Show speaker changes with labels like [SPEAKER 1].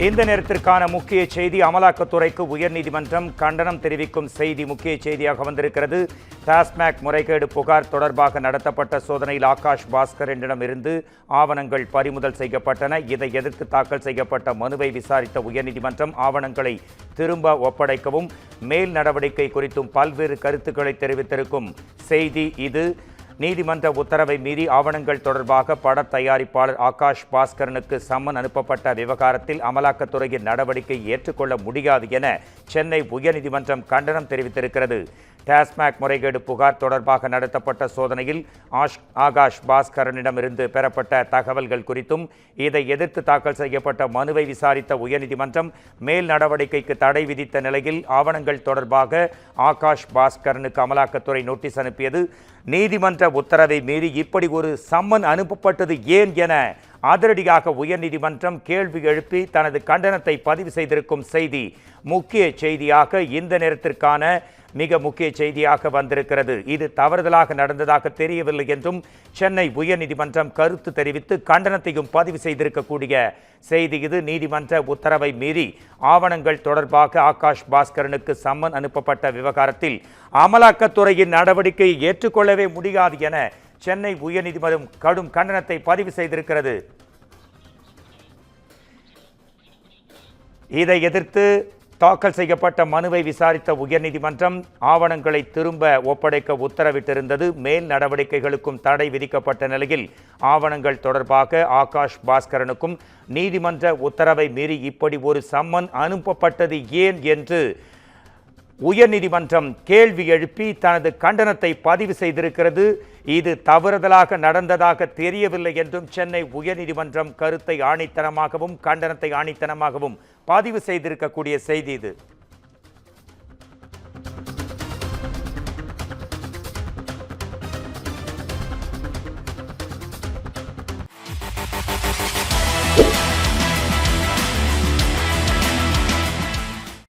[SPEAKER 1] இந்த நேரத்திற்கான முக்கிய செய்தி. அமலாக்கத்துறைக்கு உயர்நீதிமன்றம் கண்டனம் தெரிவிக்கும் செய்தி முக்கிய செய்தியாக வந்திருக்கிறது. டாஸ்மாக் முறைகேடு புகார் தொடர்பாக நடத்தப்பட்ட சோதனையில் ஆகாஷ் பாஸ்கர் இருந்து ஆவணங்கள் பறிமுதல் செய்யப்பட்டன. இதை எதிர்த்து தாக்கல் செய்யப்பட்ட மனுவை விசாரித்த உயர்நீதிமன்றம் ஆவணங்களை திரும்ப ஒப்படைக்கவும் மேல் நடவடிக்கை குறித்தும் பல்வேறு கருத்துக்களை தெரிவித்திருக்கும் செய்தி இது. நீதிமன்ற உத்தரவை மீறி ஆவணங்கள் தொடர்பாக பட தயாரிப்பாளர் ஆகாஷ் பாஸ்கரனுக்கு சம்மன் அனுப்பப்பட்ட விவகாரத்தில் அமலாக்கத்துறையின் நடவடிக்கை ஏற்றுக்கொள்ள முடியாது என சென்னை உயர்நீதிமன்றம் கண்டனம் தெரிவித்திருக்கிறது. டாஸ்மாக் முறைகேடு புகார் தொடர்பாக நடத்தப்பட்ட சோதனையில் ஆகாஷ் பாஸ்கரனிடமிருந்து பெறப்பட்ட தகவல்கள் குறித்தும் இதை எதிர்த்து தாக்கல் செய்யப்பட்ட மனுவை விசாரித்த உயர்நீதிமன்றம் மேல் நடவடிக்கைக்கு தடை விதித்த நிலையில் ஆவணங்கள் தொடர்பாக ஆகாஷ் பாஸ்கரனுக்கு அமலாக்கத்துறை நோட்டீஸ் அனுப்பியது. நீதிமன்ற உத்தரவை மீறி இப்படி ஒரு சம்மன் அனுப்பப்பட்டது ஏன் என அதிரடியாக உயர்நீதிமன்றம் கேள்வி எழுப்பி தனது கண்டனத்தை பதிவு செய்திருக்கும் செய்தி முக்கிய செய்தியாக இந்த நேரத்திற்கான மிக முக்கிய செய்தியாக வந்திருக்கிறது. இது தவறுதலாக நடந்ததாக தெரியவில்லை என்றும் சென்னை உயர்நீதிமன்றம் கருத்து தெரிவித்து கண்டனத்தையும் பதிவு செய்திருக்கக்கூடிய செய்தி இது. நீதிமன்ற உத்தரவை மீறி ஆவணங்கள் தொடர்பாக ஆகாஷ் பாஸ்கரனுக்கு சம்மன் அனுப்பப்பட்ட விவகாரத்தில் அமலாக்கத்துறையின் நடவடிக்கையை ஏற்றுக்கொள்ளவே முடியாது என சென்னை உயர்நீதிமன்றம் கடும் கண்டனத்தை பதிவு செய்திருக்கிறது. இதை எதிர்த்து தாக்கல் செய்யப்பட்ட மனுவை விசாரித்த உயர்நீதிமன்றம் ஆவணங்களை திரும்ப ஒப்படைக்க உத்தரவிட்டிருந்தது. மேல் நடவடிக்கைகளுக்கும் தடை விதிக்கப்பட்ட நிலையில் ஆவணங்கள் தொடர்பாக ஆகாஷ் பாஸ்கரனுக்கும் நீதிமன்ற உத்தரவை மீறி இப்படி ஒரு சம்மன் அனுப்பப்பட்டது ஏன் என்று உயர்நீதிமன்றம் கேள்வி எழுப்பி தனது கண்டனத்தை பதிவு செய்திருக்கிறது. இது தவறுதலாக நடந்ததாக தெரியவில்லை என்றும் சென்னை உயர்நீதிமன்றம் கருத்தை ஆணித்தனமாகவும் கண்டனத்தை ஆணித்தனமாகவும் பதிவு செய்திருக்கக்கூடிய செய்தி இது.